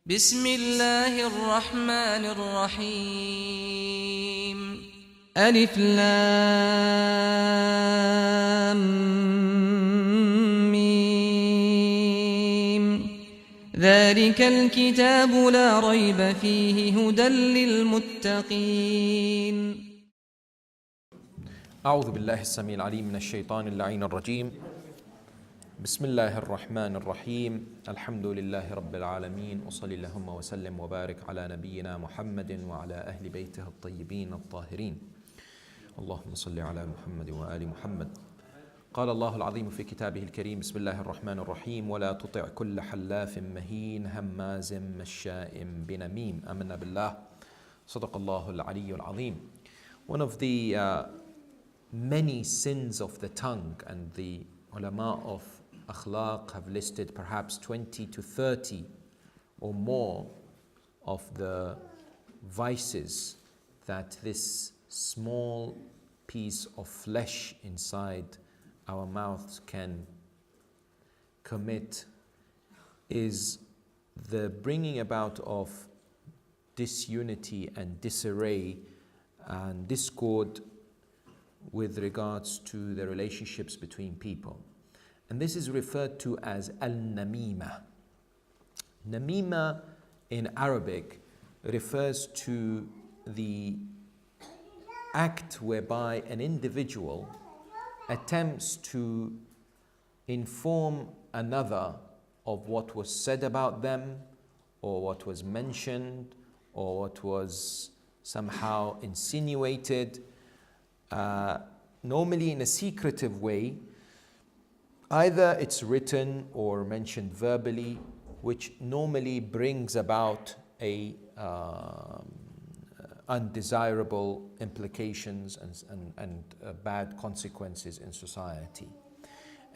بسم الله الرحمن الرحيم ألف لام ميم ذلك الكتاب لا ريب فيه هدى للمتقين. أعوذ بالله السميع العليم من الشيطان اللعين الرجيم. بسم الله الرحمن الرحيم. الحمد لله رب العالمين، وصل اللهم وسلم وبارك على نبينا محمد وعلى أهل بيته الطيبين الطاهرين. اللهم صل على محمد وآل محمد. قال الله العظيم في كتابه الكريم: بسم الله الرحمن الرحيم. ولا تطع كل حلاف مهين هماز مشاء بنميم. آمنا بالله. صدق الله العلي العظيم. One of the many sins of the tongue, and the ulama of Akhlaq have listed perhaps 20 to 30 or more of the vices that this small piece of flesh inside our mouths can commit, is the bringing about of disunity and disarray and discord with regards to the relationships between people. And this is referred to as al-namima. Namima in Arabic refers to the act whereby an individual attempts to inform another of what was said about them, or what was mentioned, or what was somehow insinuated, normally in a secretive way. Either it's written or mentioned verbally, which normally brings about undesirable implications and bad consequences in society.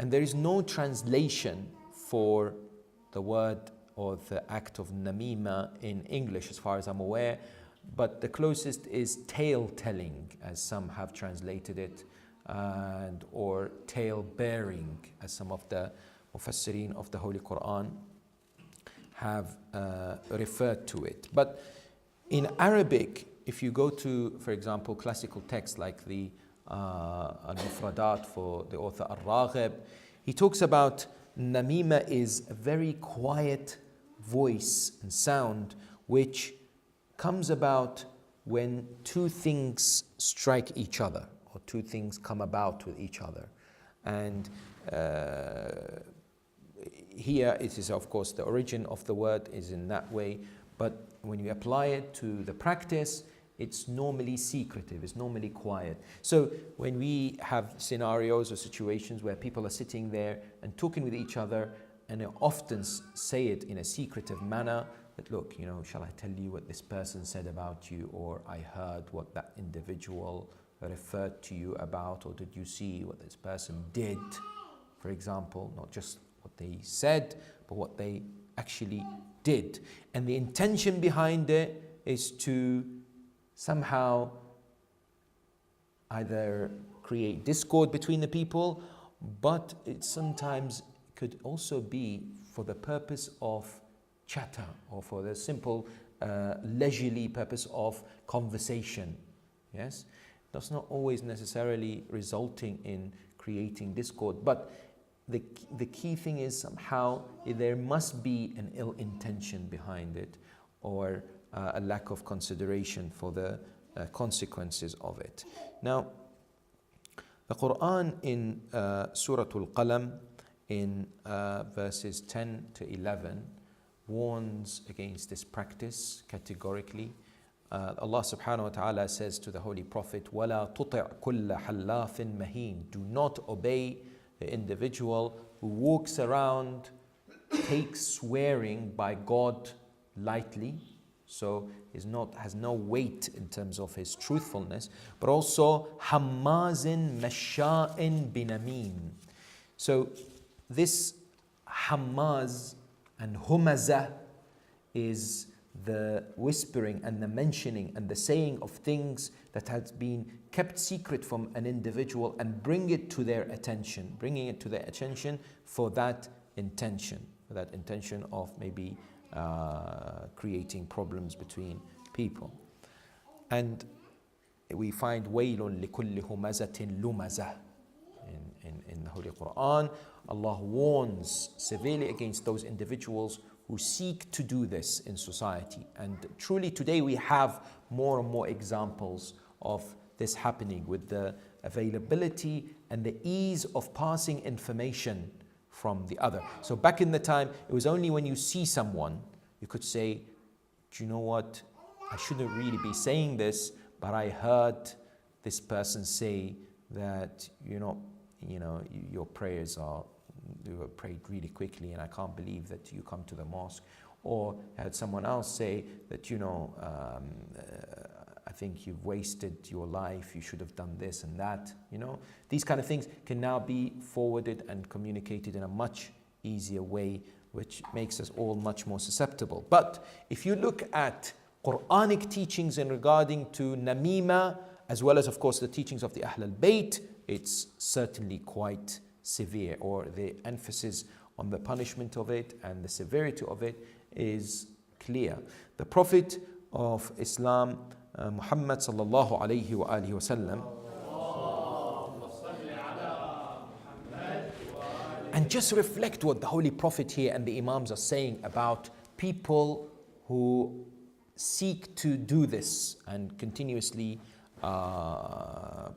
And there is no translation for the word or the act of namima in English, as far as I'm aware, but the closest is tale-telling, as some have translated it, or tale-bearing, as some of the mufassirin of the Holy Quran have referred to it. But in Arabic, if you go to, for example, classical texts like the Al-Mufradat for the author Al-Raghib, he talks about namima is a very quiet voice and sound which comes about when two things strike each other, or two things come about with each other. And here it is, of course, the origin of the word is in that way, but when you apply it to the practice, it's normally secretive, it's normally quiet. So when we have scenarios or situations where people are sitting there and talking with each other, and they often say it in a secretive manner, that look, shall I tell you what this person said about you, or I heard what that individual referred to you about, or did you see what this person did, for example, not just what they said, but what they actually did. And the intention behind it is to somehow either create discord between the people, but it sometimes could also be for the purpose of chatter, or for the simple leisurely purpose of conversation. Yes, that's not always necessarily resulting in creating discord, but the key thing is somehow there must be an ill intention behind it, or a lack of consideration for the consequences of it. Now, the Qur'an in Surah Al-Qalam in verses 10 to 11 warns against this practice categorically. Allah subhanahu wa ta'ala says to the Holy Prophet, وَلَا تُطِعْ كُلَّ حَلَّافٍ مَهِينٍ. Do not obey the individual who walks around, takes swearing by God lightly, so has no weight in terms of his truthfulness, but also hammazin masha'in binamim. So this hammaz and humaza is the whispering and the mentioning and the saying of things that has been kept secret from an individual, and bringing it to their attention for that intention of maybe creating problems between people. And we find waylun likulli humazatin lumazah. In the Holy Quran, Allah warns severely against those individuals who seek to do this in society. And truly today we have more and more examples of this happening with the availability and the ease of passing information from the other. So back in the time, it was only when you see someone, you could say, do you know what? I shouldn't really be saying this, but I heard this person say that, your prayers you were prayed really quickly, and I can't believe that you come to the mosque. Or had someone else say that, I think you've wasted your life, you should have done this and that. These kind of things can now be forwarded and communicated in a much easier way, which makes us all much more susceptible. But if you look at Qur'anic teachings in regarding to namima, as well as of course the teachings of the Ahl al-Bayt, it's certainly quite severe, or the emphasis on the punishment of it and the severity of it is clear. The Prophet of Islam, Muhammad sallallahu alayhi wa alihi wasallam, and just reflect what the Holy Prophet here and the Imams are saying about people who seek to do this and continuously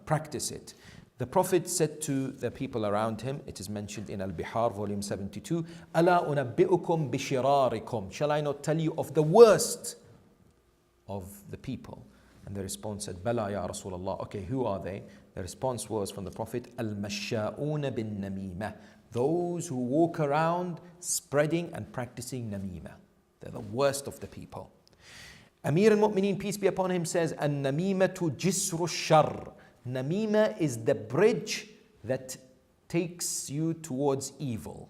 practice it. The Prophet said to the people around him, it is mentioned in Al-Bihar, volume 72, أَلَا أُنَبِّئُكُمْ بِشِرَارِكُمْ. Shall I not tell you of the worst of the people? And the response said, Bala ya Rasulullah. Okay, who are they? The response was from the Prophet, Al-Mashsha'una bin Namima. Those who walk around spreading and practicing namima. They're the worst of the people. Amir al-Mu'mineen, peace be upon him, says, An-namimatu jisru shar. Namima is the bridge that takes you towards evil.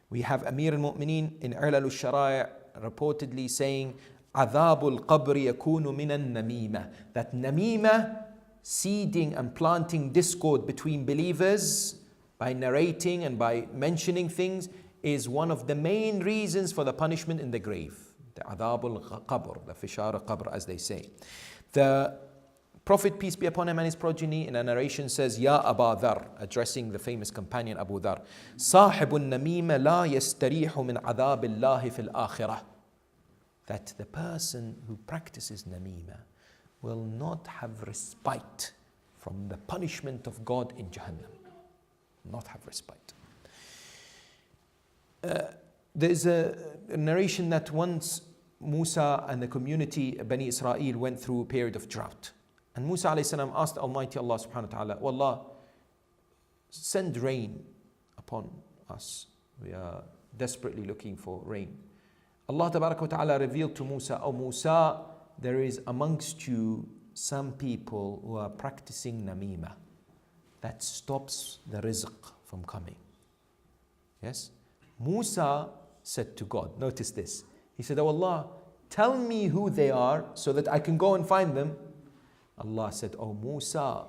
We have Amir al-Mu'mineen in I'lal al-Shara'i' reportedly saying, Adhabul qabri yakunu minan namima. That namima, seeding and planting discord between believers by narrating and by mentioning things, is one of the main reasons for the punishment in the grave. The adhabul qabr, the fishar qabr as they say. The Prophet, peace be upon him, and his progeny in a narration says, Ya Aba Dhar, addressing the famous companion Abu Dhar, Sahibun namima la yastarihu min adhabillahi fil akhirah. That the person who practices namima will not have respite from the punishment of God in Jahannam. Not have respite. There's a narration that once Musa and the community, Bani Israel, went through a period of drought. And Musa alayhi salam asked Almighty Allah subhanahu wa ta'ala, "O Allah, send rain upon us. We are desperately looking for rain." Allah tabaraka wa ta'ala revealed to Musa, "O Musa, there is amongst you some people who are practicing namima. That stops the rizq from coming." Yes? Musa said to God, notice this. He said, "O Allah, tell me who they are so that I can go and find them." Allah said, "Oh Musa,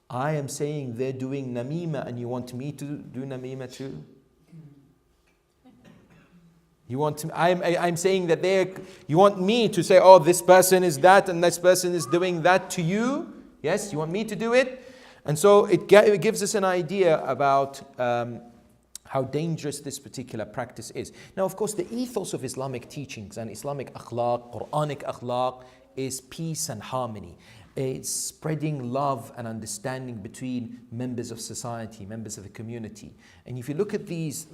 I am saying they're doing namima and you want me to do namima too? You want to, I'm saying that you want me to say, oh, this person is that and this person is doing that to you? Yes, you want me to do it?" And so it gives us an idea about how dangerous this particular practice is. Now, of course, the ethos of Islamic teachings and Islamic Akhlaq, Qur'anic Akhlaq, is peace and harmony. It's spreading love and understanding between members of society, members of the community. And if you look at these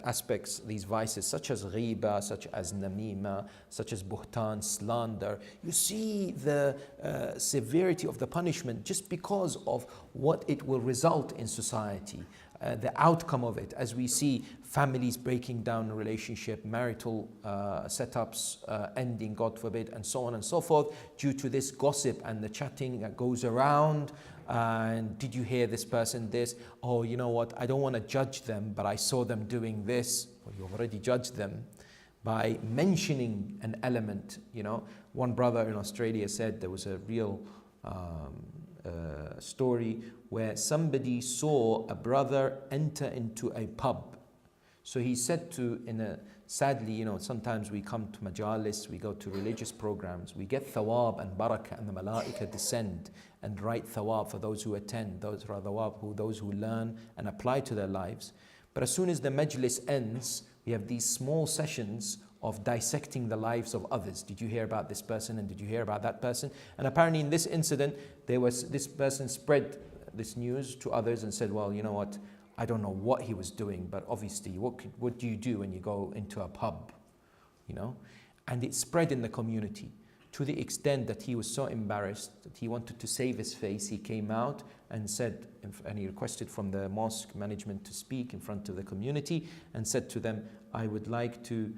aspects, these vices, such as ghiba, such as namima, such as buhtan, slander, you see the severity of the punishment just because of what it will result in society. The outcome of it, as we see families breaking down a relationship, marital setups ending, God forbid, and so on and so forth, due to this gossip and the chatting that goes around. And did you hear this person this? Oh, you know what? I don't want to judge them, but I saw them doing this. Well, you've already judged them by mentioning an element. You know, one brother in Australia said there was a real story where somebody saw a brother enter into a pub So he said sadly, sometimes we come to majalis, we go to religious programs, we get thawab and barakah, and the malaika descend and write thawab for those who attend, those who learn and apply to their lives. But as soon as the majlis ends, we have these small sessions of dissecting the lives of others. Did you hear about this person, and did you hear about that person? And apparently in this incident, this person spread this news to others and said, well, you know what, I don't know what he was doing, but obviously what do you do when you go into a pub? And it spread in the community to the extent that he was so embarrassed that he wanted to save his face. He came out and said, and he requested from the mosque management to speak in front of the community and said to them, I would like to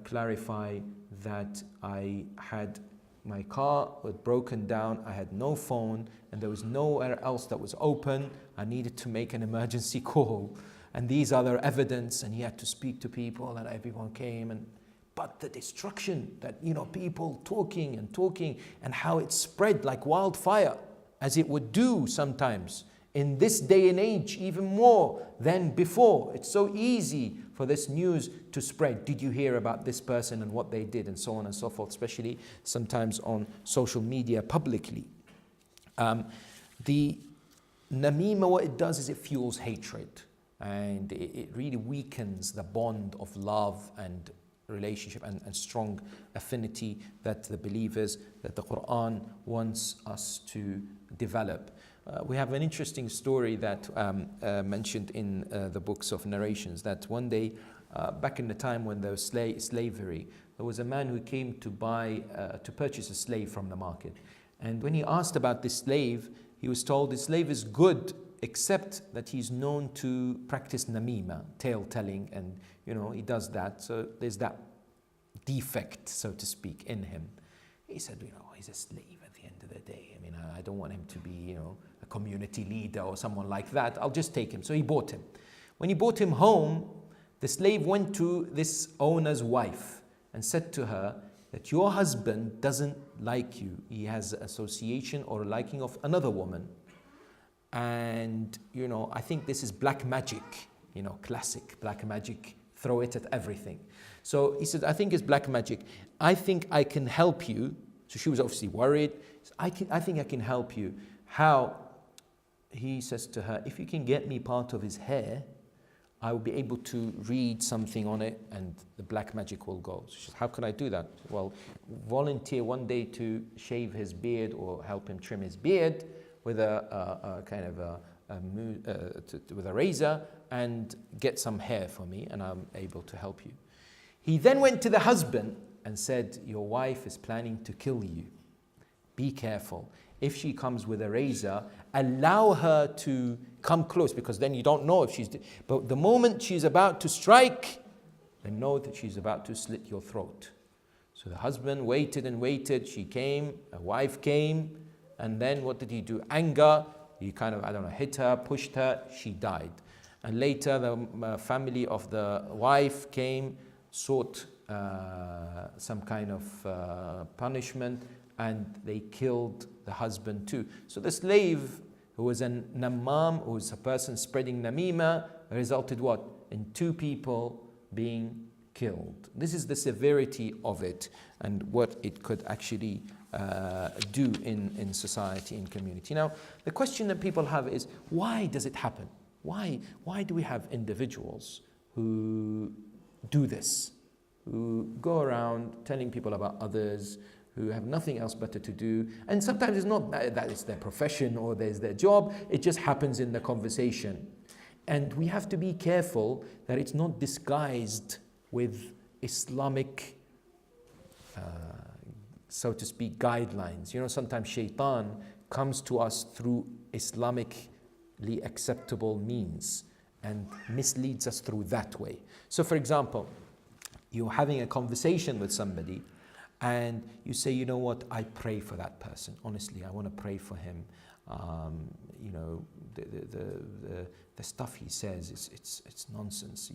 clarify that I had my car was broken down, I had no phone, and there was nowhere else that was open. I needed to make an emergency call, and these are their evidence. And he had to speak to people, and everyone came. But the destruction that, people talking, and how it spread like wildfire, as it would do sometimes in this day and age, even more than before. It's so easy for this news to spread. Did you hear about this person and what they did, and so on and so forth, especially sometimes on social media publicly. The namima, what it does is it fuels hatred, and it really weakens the bond of love and relationship and strong affinity that the believers, that the Qur'an wants us to develop. We have an interesting story that mentioned in the books of narrations, that one day, back in the time when there was slavery, there was a man who came to purchase a slave from the market. And when he asked about this slave, he was told the slave is good, except that he's known to practice namima, tale telling, and he does that. So there's that defect, so to speak, in him. He said, he's a slave at the end of the day. I mean, I don't want him to be, a community leader or someone like that. I'll just take him. So he bought him. When he brought him home, the slave went to this owner's wife and said to her that your husband doesn't like you. He has association or liking of another woman. And, I think this is black magic, classic black magic, throw it at everything. So he said, I think it's black magic. I think I can help you. So she was obviously worried. I think I can help you. How? He says to her, if you can get me part of his hair, I will be able to read something on it and the black magic will go. So she says, how can I do that? Well, volunteer one day to shave his beard or help him trim his beard with with a razor, and get some hair for me, and I'm able to help you. He then went to the husband and said, your wife is planning to kill you. Be careful. If she comes with a razor, allow her to come close, because then you don't know if she's... But the moment she's about to strike, then know that she's about to slit your throat. So the husband waited and waited. She came, a wife came, and then what did he do? Anger, he hit her, pushed her, she died. And later the family of the wife came, sought some kind of punishment, and they killed the husband too. So the slave, who was a namam, who was a person spreading namima, resulted what? In 2 people being killed. This is the severity of it and what it could actually do in society, in community. Now, the question that people have is, why does it happen? Why do we have individuals who do this, who go around telling people about others, who have nothing else better to do? And sometimes it's not that it's their profession or there's their job, it just happens in the conversation. And we have to be careful that it's not disguised with Islamic, so to speak, guidelines. Sometimes shaitan comes to us through Islamically acceptable means and misleads us through that way. So for example, you're having a conversation with somebody and you say, you know what, I pray for that person. Honestly, I want to pray for him. The stuff he says, it's nonsense.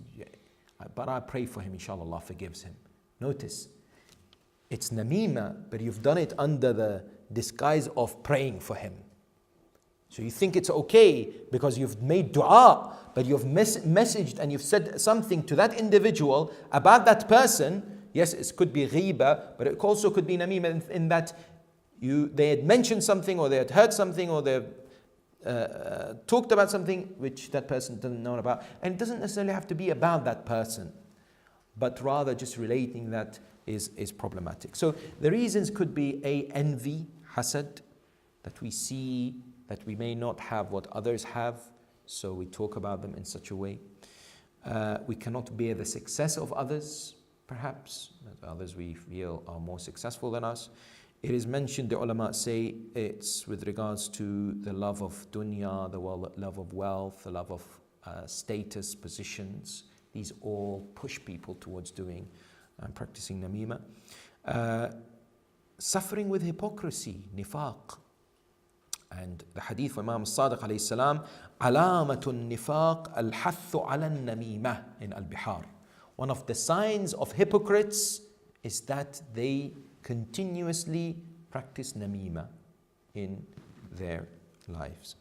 But I pray for him, inshallah, Allah forgives him. Notice, it's namima, but you've done it under the disguise of praying for him. So you think it's okay because you've made dua, but you've messaged and you've said something to that individual about that person. Yes, it could be ghiba, but it also could be namima in that they had mentioned something, or they had heard something, or they talked about something which that person doesn't know about. And it doesn't necessarily have to be about that person, but rather just relating that is problematic. So the reasons could be envy, hasad, that we see that we may not have what others have, so we talk about them in such a way. We cannot bear the success of others, perhaps, that others we feel are more successful than us. It is mentioned, the ulama say, it's with regards to the love of dunya, the love of wealth, the love of status, positions. These all push people towards doing and practicing namima. Suffering with hypocrisy, nifaq. And the hadith of Imam al-Sadiq alayhi salam, alamatun nifaq al-hathu ala namimah in al-Bihar. One of the signs of hypocrites is that they continuously practice namima in their lives.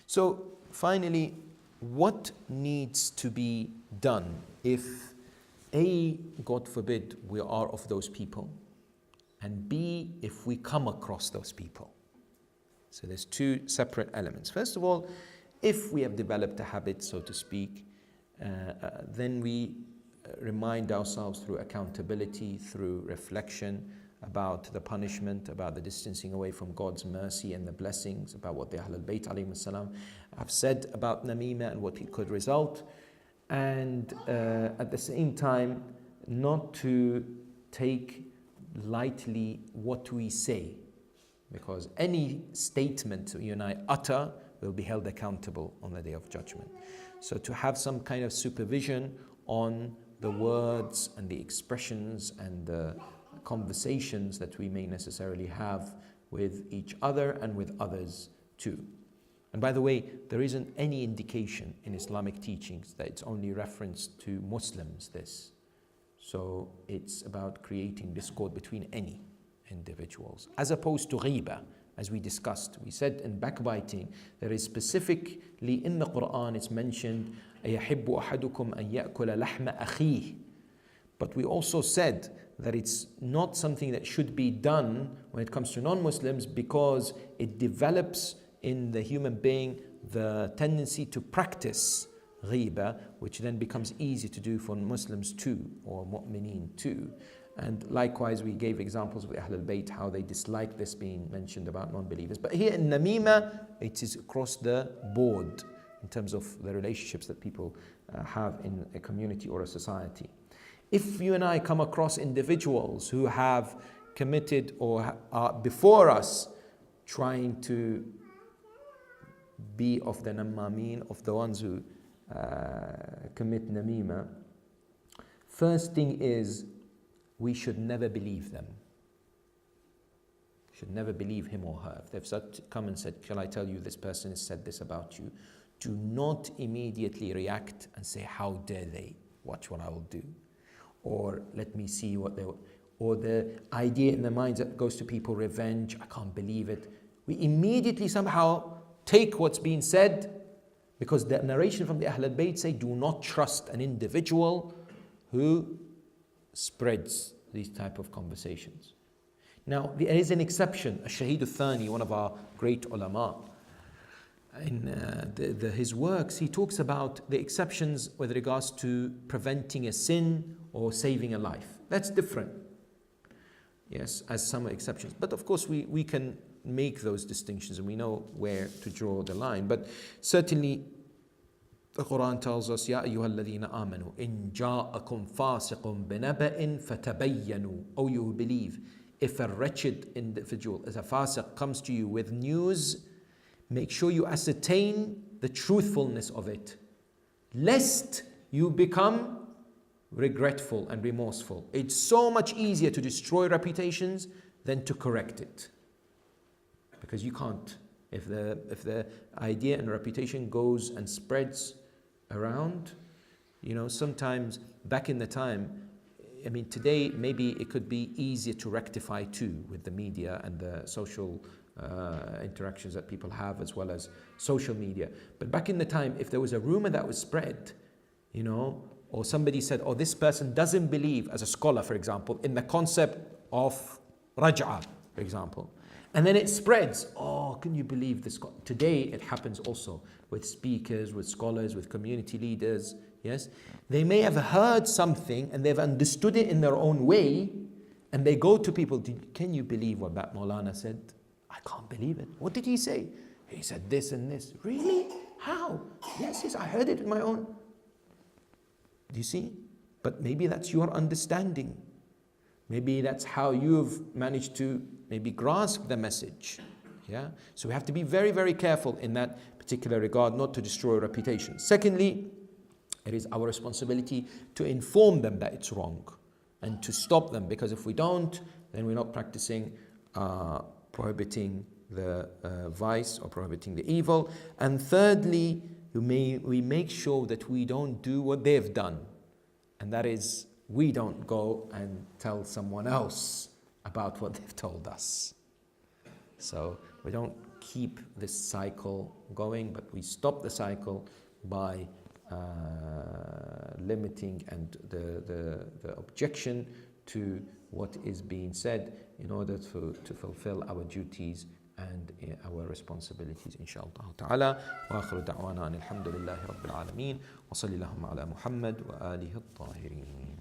So finally, what needs to be done if A, God forbid, we are of those people, and B, if we come across those people? So there's two separate elements. First of all, if we have developed a habit, so to speak, then we remind ourselves through accountability, through reflection about the punishment, about the distancing away from God's mercy and the blessings, about what the Ahlul Bayt alayhim salam have said about namima and what it could result. And at the same time, not to take lightly what we say, because any statement you and I utter will be held accountable on the Day of Judgment. So to have some kind of supervision on the words and the expressions and the conversations that we may necessarily have with each other and with others too. And by the way, there isn't any indication in Islamic teachings that it's only reference to Muslims, this. So it's about creating discord between any individuals, as opposed to ghiba, as we discussed. We said in backbiting, there is specifically in the Qur'an, it's mentioned, أَيَحِبُّ أَحَدُكُمْ أَن يَأْكُلَ لَحْمَ أَخِيهِ. But we also said that it's not something that should be done when it comes to non-Muslims, because it develops in the human being the tendency to practice ghiba, which then becomes easy to do for Muslims too, or mu'mineen too. And likewise, we gave examples of Ahlul Bayt, how they dislike this being mentioned about non-believers. But here in namima, it is across the board in terms of the relationships that people have in a community or a society. If you and I come across individuals who have committed or are before us trying to be of the namameen, of the ones who commit namima, first thing is, we should never believe them. Should never believe him or her. If they've come and said, shall I tell you this person has said this about you? Do not immediately react and say, how dare they? Watch what I will do. Or let me see what they will. Or the idea in their minds that goes to people, revenge, I can't believe it. We immediately somehow take what's being said, because the narration from the Ahlul Bayt say, do not trust an individual who spreads these type of conversations. Now, there is an exception. Al-Shaheed al-Thani, one of our great ulama, in his works, he talks about the exceptions with regards to preventing a sin or saving a life. That's different. Yes, as some exceptions. But of course, we can make those distinctions and we know where to draw the line. But certainly, the Quran tells us, Ya ayyuha alladhina amanu, in ja'akum fasiqun binaba'in fatabayyanu. Oh, you who believe, if a wretched individual, as a fasiq, comes to you with news, make sure you ascertain the truthfulness of it, lest you become regretful and remorseful. It's so much easier to destroy reputations than to correct it, because you can't. If the idea and reputation goes and spreads around, sometimes back in the time, I mean, today maybe it could be easier to rectify too with the media and the social interactions that people have, as well as social media. But back in the time, if there was a rumor that was spread, you know, or somebody said, oh, this person doesn't believe, as a scholar, for example, in the concept of raj'ah, for example. And then it spreads. Oh, can you believe this? Today it happens also with speakers, with scholars, with community leaders. Yes, they may have heard something and they've understood it in their own way, and they go to people, can you believe what that Maulana said? I can't believe it. What did he say? He said this and this. Really? How? Yes, I heard it in my own. Do you see? But maybe that's your understanding. Maybe that's how you've managed to maybe grasp the message. Yeah. So we have to be very, very careful in that particular regard, not to destroy reputation. Secondly, it is our responsibility to inform them that it's wrong and to stop them, because if we don't, then we're not practicing prohibiting the vice or prohibiting the evil. And thirdly, we make sure that we don't do what they've done, and that is, we don't go and tell someone else about what they've told us. So we don't keep this cycle going, but we stop the cycle by limiting and the objection to what is being said, in order to fulfill our duties and our responsibilities, inshallah ta'ala. Wa akhiru da'wana alhamdulillahi rabbil alameen wa sallallahu ala Muhammad wa alihi at-tahirin.